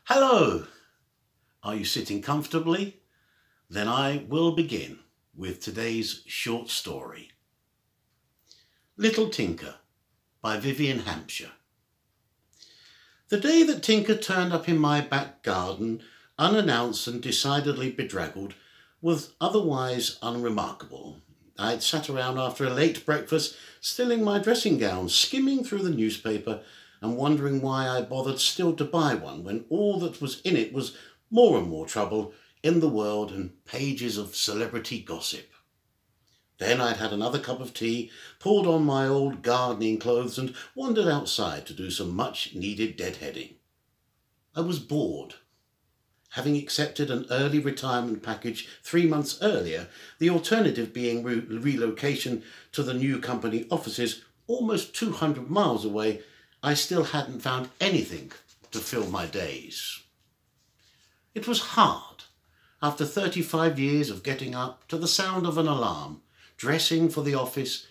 Hello! Are you sitting comfortably? Then I will begin with today's short story. Little Tinker by Vivien, Hampshire. The day that Tinker turned up in my back garden, unannounced and decidedly bedraggled, was otherwise unremarkable. I had sat around after a late breakfast, still in my dressing gown, skimming through the newspaper and wondering why I bothered still to buy one when all that was in it was more and more trouble in the world and pages of celebrity gossip. Then I'd had another cup of tea, pulled on my old gardening clothes and wandered outside to do some much-needed deadheading. I was bored. Having accepted an early retirement package 3 months earlier, the alternative being relocation to the new company offices almost 200 miles away, I still hadn't found anything to fill my days. It was hard, after 35 years of getting up to the sound of an alarm, dressing for the office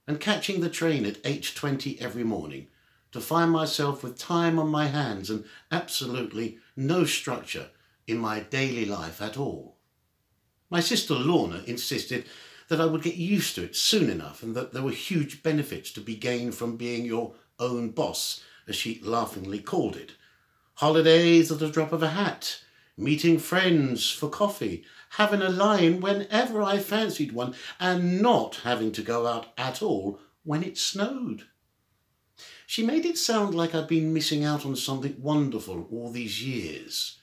and catching the train at 8:20 every morning, to find myself with time on my hands and absolutely no structure in my daily life at all. My sister Lorna insisted that I would get used to it soon enough and that there were huge benefits to be gained from being your own boss, as she laughingly called it. Holidays at the drop of a hat, meeting friends for coffee, having a lie-in whenever I fancied one, and not having to go out at all when it snowed. She made it sound like I'd been missing out on something wonderful all these years.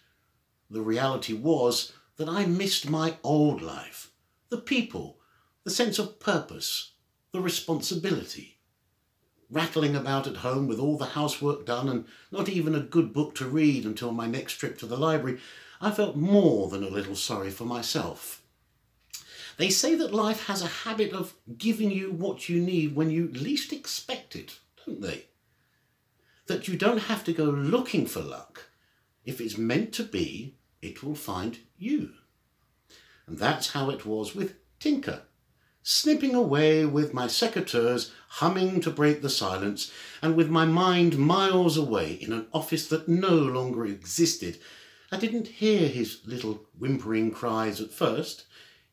The reality was that I missed my old life, the people, the sense of purpose, the responsibility. Rattling about at home with all the housework done and not even a good book to read until my next trip to the library, I felt more than a little sorry for myself. They say that life has a habit of giving you what you need when you least expect it, don't they? That you don't have to go looking for luck. If it's meant to be, it will find you. And that's how it was with Tinker. Snipping away with my secateurs humming to break the silence, and with my mind miles away in an office that no longer existed. I didn't hear his little whimpering cries at first.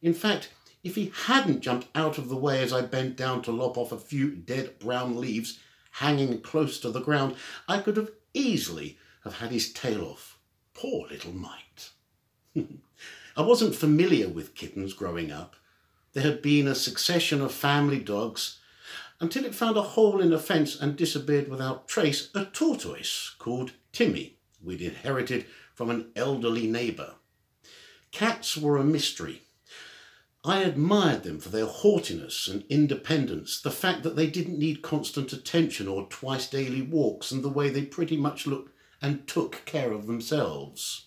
In fact, if he hadn't jumped out of the way as I bent down to lop off a few dead brown leaves hanging close to the ground, I could have easily have had his tail off. Poor little mite. I wasn't familiar with kittens growing up. There had been a succession of family dogs until it found a hole in a fence and disappeared without trace, a tortoise called Timmy we'd inherited from an elderly neighbour. Cats were a mystery. I admired them for their haughtiness and independence, the fact that they didn't need constant attention or twice daily walks, and the way they pretty much looked and took care of themselves.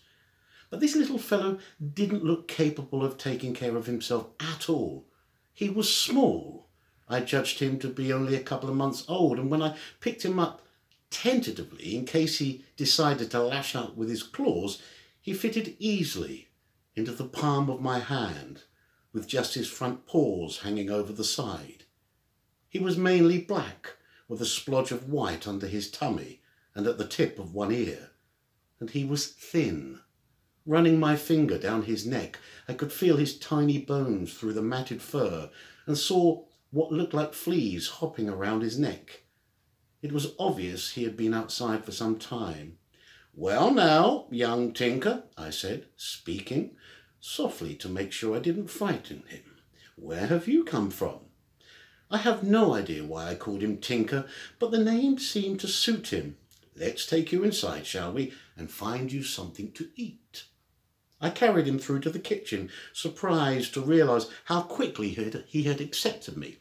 But this little fellow didn't look capable of taking care of himself at all. He was small. I judged him to be only a couple of months old, and when I picked him up tentatively in case he decided to lash out with his claws, he fitted easily into the palm of my hand, with just his front paws hanging over the side. He was mainly black, with a splodge of white under his tummy and at the tip of one ear, and he was thin. Running my finger down his neck, I could feel his tiny bones through the matted fur and saw what looked like fleas hopping around his neck. It was obvious he had been outside for some time. "Well now, young Tinker," I said, speaking softly to make sure I didn't frighten him. "Where have you come from?" I have no idea why I called him Tinker, but the name seemed to suit him. "Let's take you inside, shall we, and find you something to eat." I carried him through to the kitchen, surprised to realise how quickly he had accepted me.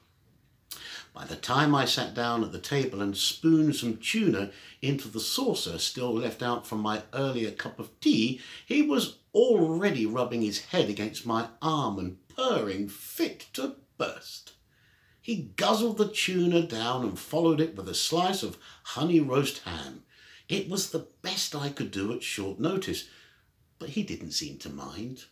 By the time I sat down at the table and spooned some tuna into the saucer still left out from my earlier cup of tea, he was already rubbing his head against my arm and purring fit to burst. He guzzled the tuna down and followed it with a slice of honey roast ham. It was the best I could do at short notice, but he didn't seem to mind.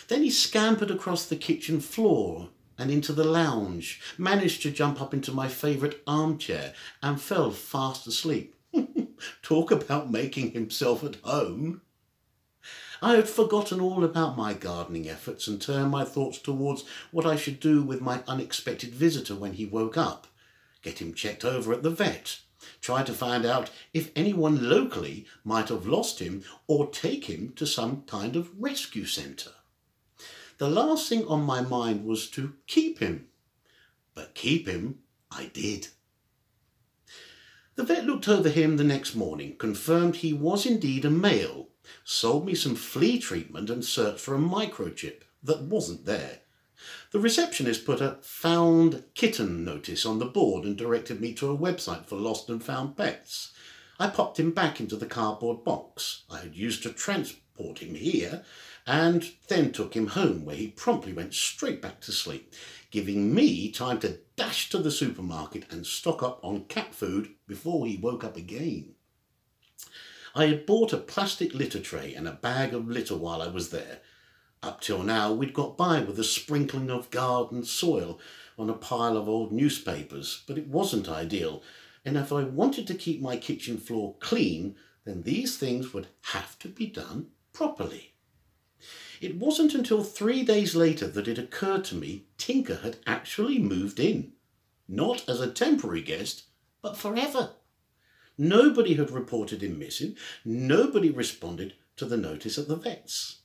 Then he scampered across the kitchen floor and into the lounge, managed to jump up into my favourite armchair and fell fast asleep. Talk about making himself at home. I had forgotten all about my gardening efforts and turned my thoughts towards what I should do with my unexpected visitor when he woke up. Get him checked over at the vet. Try to find out if anyone locally might have lost him or take him to some kind of rescue centre. The last thing on my mind was to keep him. But keep him I did. The vet looked over him the next morning, confirmed he was indeed a male, sold me some flea treatment and searched for a microchip that wasn't there. The receptionist put a found kitten notice on the board and directed me to a website for lost and found pets. I popped him back into the cardboard box I had used to transport him here and then took him home, where he promptly went straight back to sleep, giving me time to dash to the supermarket and stock up on cat food before he woke up again. I had bought a plastic litter tray and a bag of litter while I was there. Up till now we'd got by with a sprinkling of garden soil on a pile of old newspapers, but it wasn't ideal, and if I wanted to keep my kitchen floor clean, then these things would have to be done properly. It wasn't until 3 days later that it occurred to me Tinker had actually moved in. Not as a temporary guest, but forever. Nobody had reported him missing. Nobody responded to the notice at the vet's.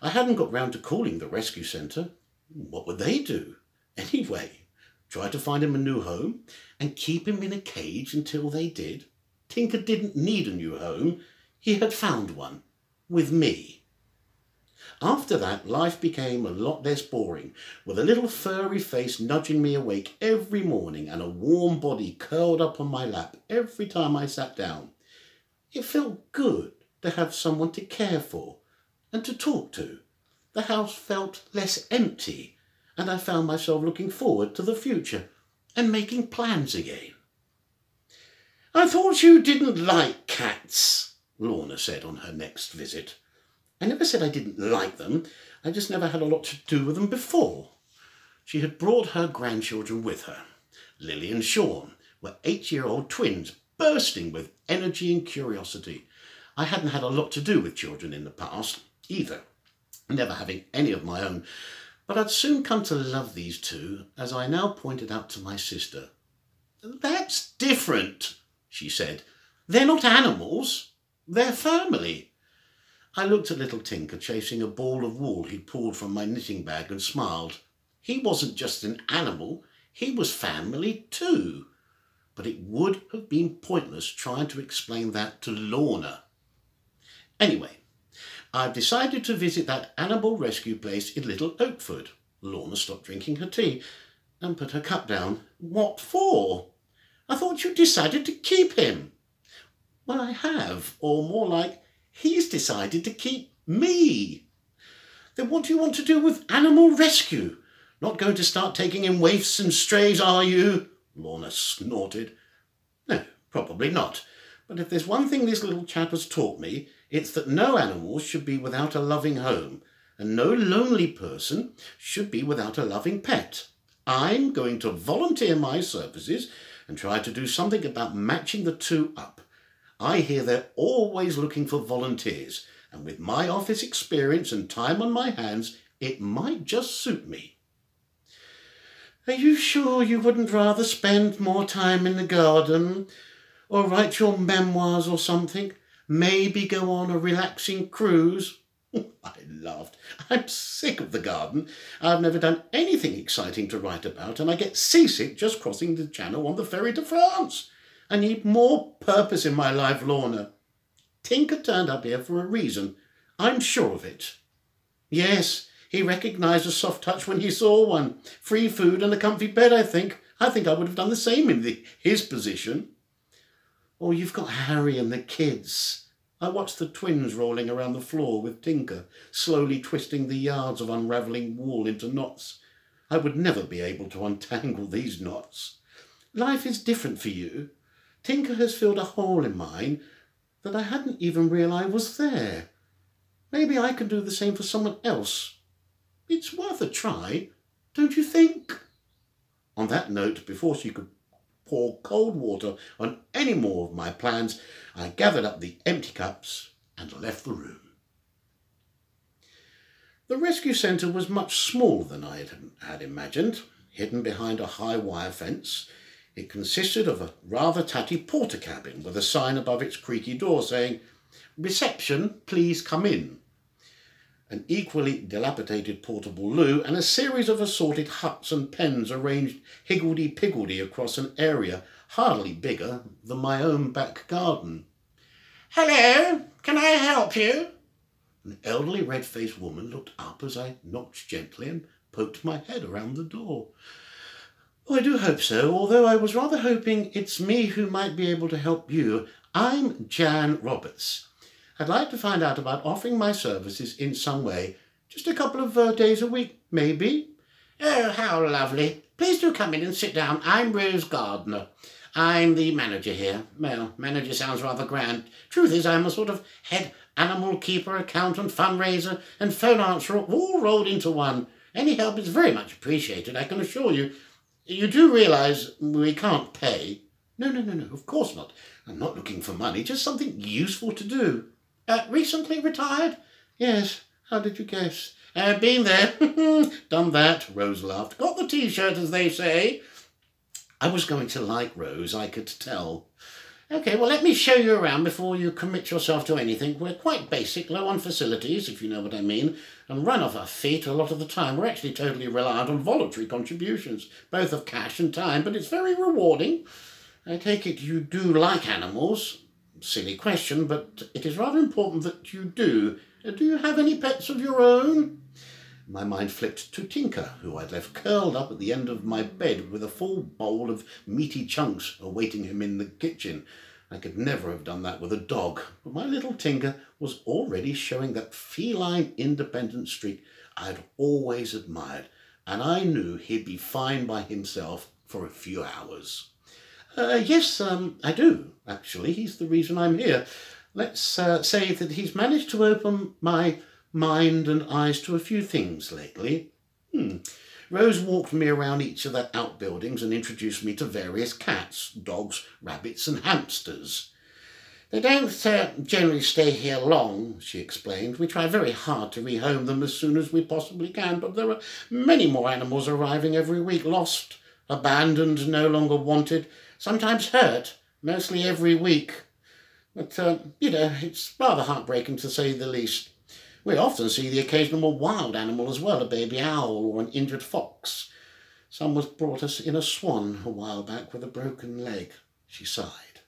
I hadn't got round to calling the rescue centre. What would they do? Anyway, try to find him a new home and keep him in a cage until they did. Tinker didn't need a new home. He had found one. With me. After that, life became a lot less boring, with a little furry face nudging me awake every morning and a warm body curled up on my lap every time I sat down. It felt good to have someone to care for and to talk to. The house felt less empty, and I found myself looking forward to the future and making plans again. "I thought you didn't like cats," Lorna said on her next visit. I never said I didn't like them, I just never had a lot to do with them before. She had brought her grandchildren with her. Lily and Sean were 8-year-old twins, bursting with energy and curiosity. I hadn't had a lot to do with children in the past, either, never having any of my own, but I'd soon come to love these two, as I now pointed out to my sister. "That's different," she said. "They're not animals, they're family." I looked at little Tinker chasing a ball of wool he'd pulled from my knitting bag and smiled. He wasn't just an animal, he was family too. But it would have been pointless trying to explain that to Lorna. Anyway, I've decided to visit that animal rescue place in Little Oakford. Lorna stopped drinking her tea and put her cup down. "What for? I thought you decided to keep him." "Well, I have, or more like, he's decided to keep me." "Then what do you want to do with animal rescue? Not going to start taking in waifs and strays, are you?" Lorna snorted. "No, probably not. But if there's one thing this little chap has taught me, it's that no animal should be without a loving home, and no lonely person should be without a loving pet. I'm going to volunteer my services and try to do something about matching the two up. I hear they're always looking for volunteers, and with my office experience and time on my hands, it might just suit me." "Are you sure you wouldn't rather spend more time in the garden, or write your memoirs or something? Maybe go on a relaxing cruise?" I laughed. "I'm sick of the garden. I've never done anything exciting to write about, and I get seasick just crossing the channel on the ferry to France. I need more purpose in my life, Lorna. Tinker turned up here for a reason. I'm sure of it." "Yes, he recognised a soft touch when he saw one. Free food and a comfy bed, I think. I think I would have done the same in his position." "Oh, you've got Harry and the kids." I watched the twins rolling around the floor with Tinker, slowly twisting the yards of unravelling wool into knots. I would never be able to untangle these knots. "Life is different for you. Tinker has filled a hole in mine that I hadn't even realised was there. Maybe I can do the same for someone else. It's worth a try, don't you think?" On that note, before she could pour cold water on any more of my plans, I gathered up the empty cups and left the room. The rescue centre was much smaller than I had imagined. Hidden behind a high wire fence, it consisted of a rather tatty porter cabin with a sign above its creaky door saying, "Reception, please come in." An equally dilapidated portable loo and a series of assorted huts and pens arranged higgledy-piggledy across an area hardly bigger than my own back garden. "Hello, can I help you?" An elderly red-faced woman looked up as I knocked gently and poked my head around the door. "Oh, I do hope so, although I was rather hoping it's me who might be able to help you. I'm Jan Roberts. I'd like to find out about offering my services in some way. Just a couple of days a week, maybe." "Oh, how lovely. Please do come in and sit down. I'm Rose Gardner. I'm the manager here. Well, manager sounds rather grand. Truth is, I'm a sort of head animal keeper, accountant, fundraiser, and phone answerer all rolled into one. Any help is very much appreciated, I can assure you. You do realise we can't pay?" No, of course not. I'm not looking for money, just something useful to do." Recently retired?" "Yes. How did you guess?" Been there. Done that," Rose laughed. "Got the T-shirt, as they say." I was going to like Rose, I could tell. "OK, well, let me show you around before you commit yourself to anything. We're quite basic, low on facilities, if you know what I mean, and run off our feet a lot of the time. We're actually totally reliant on voluntary contributions, both of cash and time, but it's very rewarding. I take it you do like animals. Silly question, but it is rather important that you do. Do you have any pets of your own?" My mind flipped to Tinker, who I'd left curled up at the end of my bed with a full bowl of meaty chunks awaiting him in the kitchen. I could never have done that with a dog, but my little Tinker was already showing that feline independent streak I'd always admired, and I knew he'd be fine by himself for a few hours. Yes, I do, actually. He's the reason I'm here. Let's say that he's managed to open my mind and eyes to a few things lately. Rose walked me around each of the outbuildings and introduced me to various cats, dogs, rabbits and hamsters. "They don't generally stay here long," she explained. "We try very hard to rehome them as soon as we possibly can, but there are many more animals arriving every week, lost, abandoned, no longer wanted, sometimes hurt, mostly every week. But, it's rather heartbreaking to say the least. We often see the occasional wild animal as well, a baby owl or an injured fox. Some was brought us in a swan a while back with a broken leg." She sighed.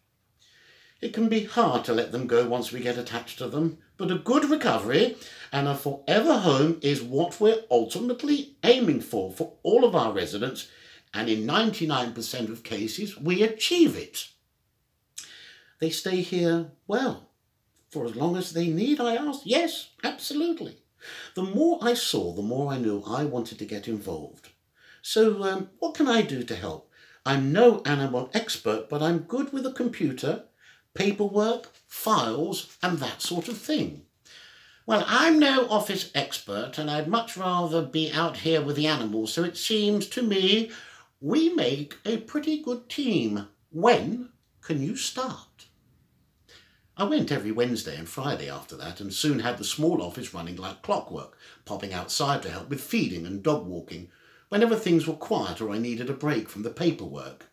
"It can be hard to let them go once we get attached to them, but a good recovery and a forever home is what we're ultimately aiming for all of our residents, and in 99% of cases we achieve it." "They stay here, well, for as long as they need?" I asked. "Yes, absolutely. The more I saw, the more I knew I wanted to get involved. So what can I do to help? I'm no animal expert, but I'm good with a computer, paperwork, files, and that sort of thing." "Well, I'm no office expert, and I'd much rather be out here with the animals, so it seems to me we make a pretty good team. When can you start?" I went every Wednesday and Friday after that, and soon had the small office running like clockwork, popping outside to help with feeding and dog walking, whenever things were quiet or I needed a break from the paperwork.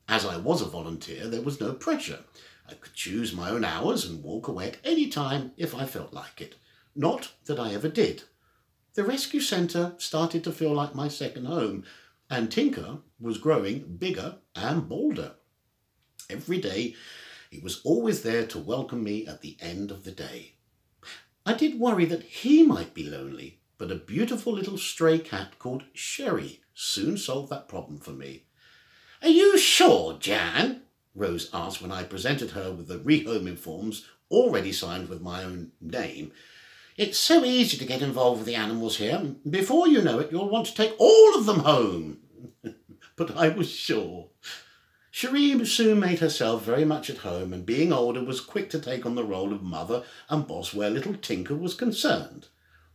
As I was a volunteer, there was no pressure. I could choose my own hours and walk away at any time if I felt like it. Not that I ever did. The rescue centre started to feel like my second home, and Tinker was growing bigger and bolder. Every day, he was always there to welcome me at the end of the day. I did worry that he might be lonely, but a beautiful little stray cat called Sherry soon solved that problem for me. "Are you sure, Jan?" Rose asked when I presented her with the rehoming forms already signed with my own name. "It's so easy to get involved with the animals here. Before you know it, you'll want to take all of them home." But I was sure. Cherie soon made herself very much at home, and being older was quick to take on the role of mother and boss where little Tinker was concerned.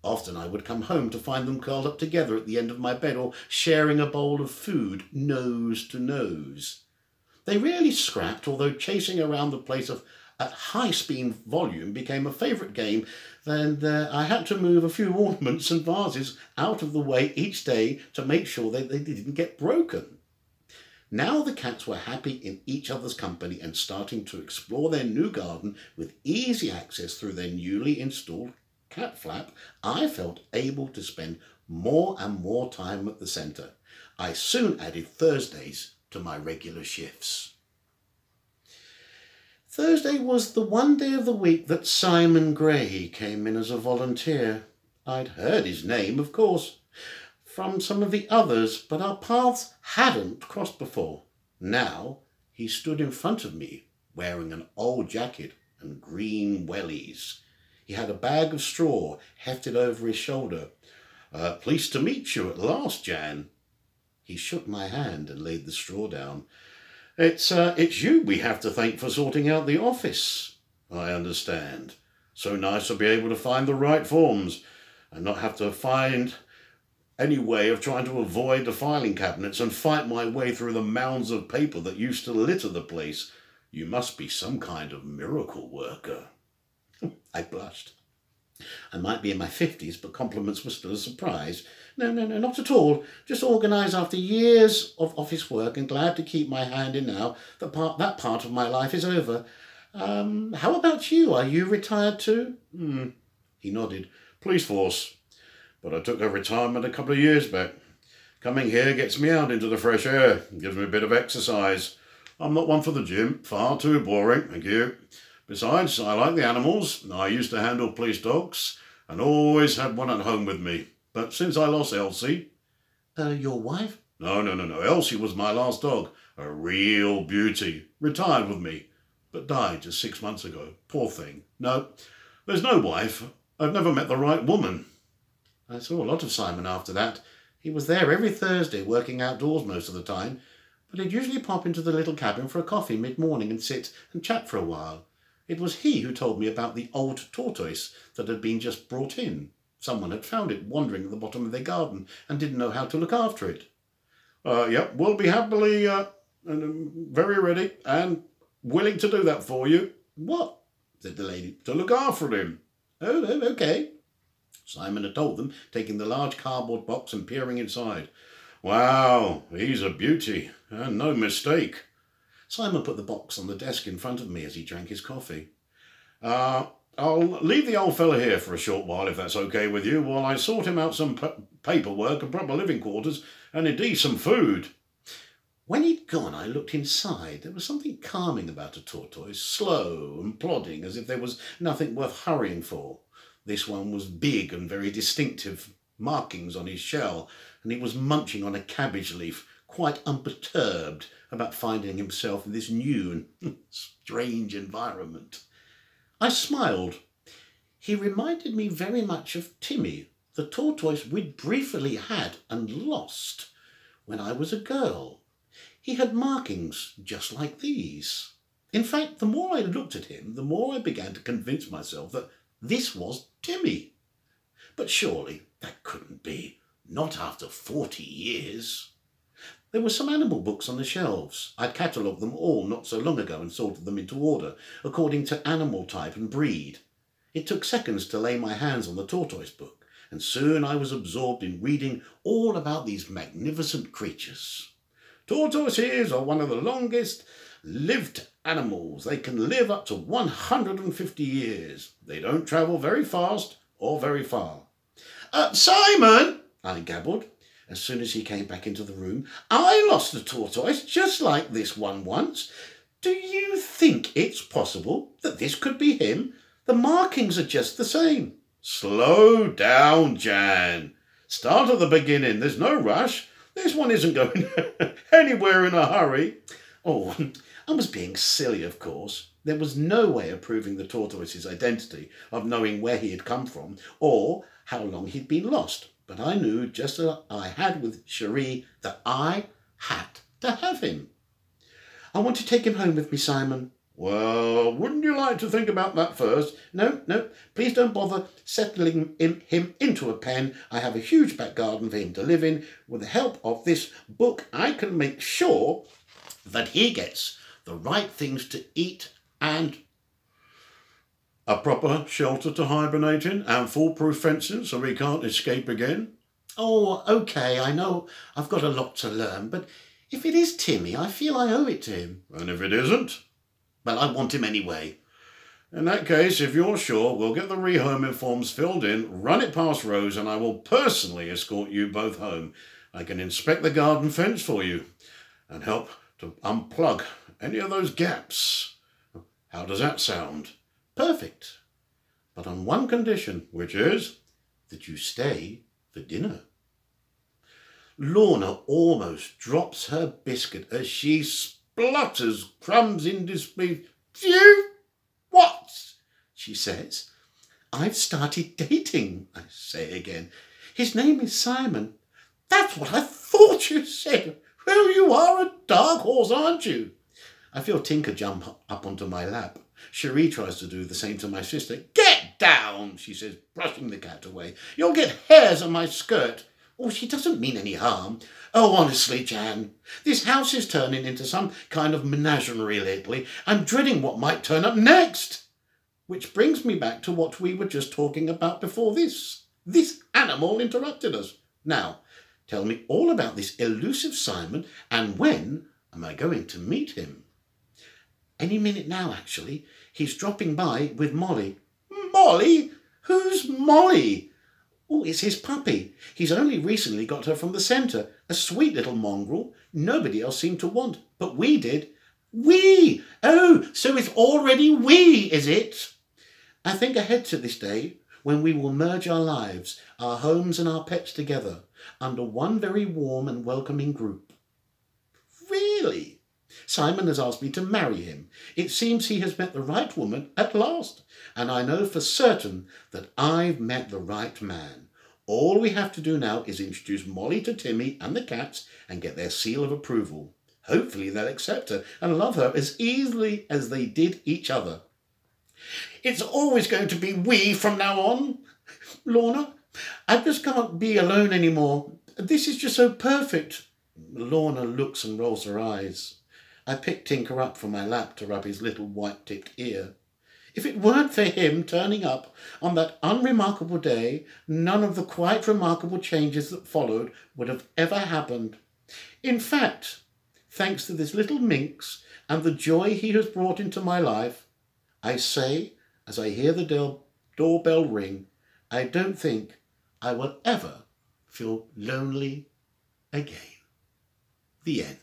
Often I would come home to find them curled up together at the end of my bed or sharing a bowl of food, nose to nose. They really scrapped, although chasing around the place at high-speed volume became a favourite game, and I had to move a few ornaments and vases out of the way each day to make sure they didn't get broken. Now the cats were happy in each other's company and starting to explore their new garden with easy access through their newly installed cat flap. I felt able to spend more and more time at the centre. I soon added Thursdays to my regular shifts. Thursday was the one day of the week that Simon Gray came in as a volunteer. I'd heard his name, of course, from some of the others, but our paths hadn't crossed before. Now he stood in front of me, wearing an old jacket and green wellies. He had a bag of straw hefted over his shoulder. Pleased to meet you at last, Jan." He shook my hand and laid the straw down. It's you we have to thank for sorting out the office." "I understand. So nice to be able to find the right forms and not have to find any way of trying to avoid the filing cabinets and fight my way through the mounds of paper that used to litter the place. You must be some kind of miracle worker." I blushed. I might be in my 50s, but compliments were still a surprise. No, not at all. Just organised after years of office work and glad to keep my hand in now that part of my life is over. How about you? Are you retired too? He nodded. "Police force. But I took a retirement a couple of years back. Coming here gets me out into the fresh air, gives me a bit of exercise. I'm not one for the gym, far too boring, thank you. Besides, I like the animals. I used to handle police dogs and always had one at home with me. But since I lost Elsie..." Your wife?" No. Elsie was my last dog. A real beauty. Retired with me, but died just 6 months ago. Poor thing. No, there's no wife. I've never met the right woman." I saw a lot of Simon after that. He was there every Thursday, working outdoors most of the time, but he'd usually pop into the little cabin for a coffee mid-morning and sit and chat for a while. It was he who told me about the old tortoise that had been just brought in. Someone had found it wandering at the bottom of their garden and didn't know how to look after it. Yep, we'll be happily very ready and willing to do that for you." "What?" said the lady. "To look after him." Oh, okay." Simon had told them, taking the large cardboard box and peering inside. "Wow, he's a beauty, and no mistake." Simon put the box on the desk in front of me as he drank his coffee. I'll leave the old fella here for a short while, if that's okay with you, while I sort him out some paperwork and proper living quarters, and indeed some food." When he'd gone, I looked inside. There was something calming about a tortoise, slow and plodding, as if there was nothing worth hurrying for. This one was big and very distinctive markings on his shell, and he was munching on a cabbage leaf, quite unperturbed about finding himself in this new and strange environment. I smiled. He reminded me very much of Timmy, the tortoise we'd briefly had and lost when I was a girl. He had markings just like these. In fact, the more I looked at him, the more I began to convince myself that this was Timmy. But surely that couldn't be, not after 40 years. There were some animal books on the shelves. I'd catalogued them all not so long ago and sorted them into order, according to animal type and breed. It took seconds to lay my hands on the tortoise book, and soon I was absorbed in reading all about these magnificent creatures. Tortoises are one of the longest lived animals. They can live up to 150 years. They don't travel very fast or very far. Simon, I gabbled, as soon as he came back into the room. I lost a tortoise just like this one once. Do you think it's possible that this could be him? The markings are just the same. Slow down, Jan. Start at the beginning. There's no rush. This one isn't going anywhere in a hurry. Oh, I was being silly, of course. There was no way of proving the tortoise's identity, of knowing where he had come from, or how long he'd been lost. But I knew, just as I had with Cherie, that I had to have him. I want to take him home with me, Simon. Well, wouldn't you like to think about that first? No, please don't bother settling him into a pen. I have a huge back garden for him to live in. With the help of this book, I can make sure that he gets the right things to eat, and a proper shelter to hibernate in, and foolproof fencing so we can't escape again. Oh, okay, I know I've got a lot to learn, but if it is Timmy, I feel I owe it to him. And if it isn't, well, I want him anyway. In that case, if you're sure, we'll get the rehoming forms filled in, run it past Rose, and I will personally escort you both home. I can inspect the garden fence for you and help to unplug any of those gaps. How does that sound? Perfect. But on one condition, which is that you stay for dinner. Lorna almost drops her biscuit as she splutters crumbs in disbelief. Phew! What? She says. I've started dating, I say again. His name is Simon. That's what I thought you said. Well, you are a dark horse, aren't you? I feel Tinker jump up onto my lap. Cherie tries to do the same to my sister. Get down, she says, brushing the cat away. You'll get hairs on my skirt. Oh, she doesn't mean any harm. Oh, honestly, Jan, this house is turning into some kind of menagerie lately. I'm dreading what might turn up next. Which brings me back to what we were just talking about before this. This animal interrupted us. Now, tell me all about this elusive Simon, and when am I going to meet him? Any minute now, actually. He's dropping by with Molly. Molly? Who's Molly? Oh, it's his puppy. He's only recently got her from the centre. A sweet little mongrel. Nobody else seemed to want, but we did. We! Oh, so it's already we, is it? I think ahead to this day when we will merge our lives, our homes and our pets together under one very warm and welcoming group. Really? Simon has asked me to marry him. It seems he has met the right woman at last, and I know for certain that I've met the right man. All we have to do now is introduce Molly to Timmy and the cats and get their seal of approval. Hopefully they'll accept her and love her as easily as they did each other. It's always going to be we from now on. Lorna, I just can't be alone anymore. This is just so perfect. Lorna looks and rolls her eyes. I pick Tinker up from my lap to rub his little white-tipped ear. If it weren't for him turning up on that unremarkable day, none of the quite remarkable changes that followed would have ever happened. In fact, thanks to this little minx and the joy he has brought into my life, I say, as I hear the doorbell ring, I don't think I will ever feel lonely again. The end.